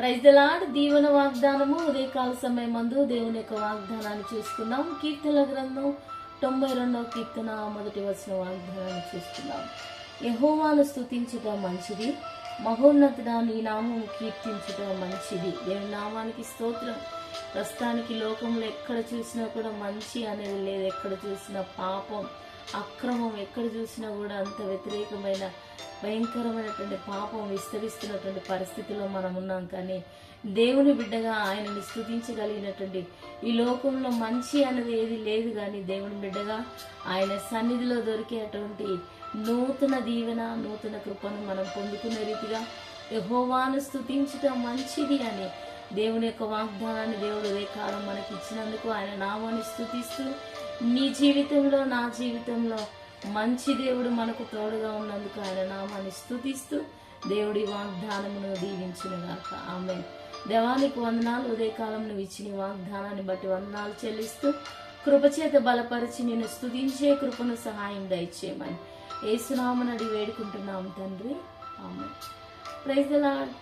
Praise the lord. దీవెన వాగ్దానము ఉదయకాల సమయమందు దేవుని యొక్క వాగ్దానాన్ని చూసుకుందాం. కీర్తనల గ్రంథం 92వ కీర్తన 1వ వచనం వాగ్దానాన్ని చూసుకుందాం. యెహోవాను స్తుతించుట మంచిది, మహోన్నతుడా నీ నామము కీర్తించుట మంచిది. దేవుని నామానికి స్తోత్రం. ప్రస్తుతానికి లోకంలో ఎక్కడ చూసినా కూడా మంచి అనేది లేదు. ఎక్కడ చూసినా పాపం, అక్రమం, ఎక్కడ చూసినా కూడా అంత వ్యతిరేకమైన భయంకరమైనటువంటి పాపం విస్తరిస్తున్నటువంటి పరిస్థితిలో మనం ఉన్నాం. కానీ దేవుని బిడ్డగా ఆయనని స్తుతించగలిగినటువంటి ఈ లోకంలో మంచి అనేది ఏది లేదు. కానీ దేవుని బిడ్డగా ఆయన సన్నిధిలో దొరికేటువంటి నూతన దీవెన, నూతన కృపను మనం పొందుకునే రీతిగా యెహోవాను స్తుతించటం మంచిది అని దేవుని యొక్క వాగ్దానాన్ని దేవుడు ఉదయకాలం మనకి ఇచ్చినందుకు ఆయన నామాన్ని స్తుతిస్తూ, నీ జీవితంలో నా జీవితంలో మంచి దేవుడు మనకు తోడుగా ఉన్నందుకు ఆయన నామాన్ని స్తుతిస్తూ దేవుడి వాగ్దానమును దీవించునుగాక. ఆమేన్. దేవానికి వందనాలు. ఉదయకాలం నువ్వు ఇచ్చిన వాగ్దానాన్ని బట్టి వందనాలు చెల్లిస్తూ కృపచేత బలపరిచి నేను స్తుతించే కృపను సహాయం దయచేయమని యేసునామమున అడిగి వేడుకుంటున్నాం తండ్రి. ఆమేన్. Praise the lord.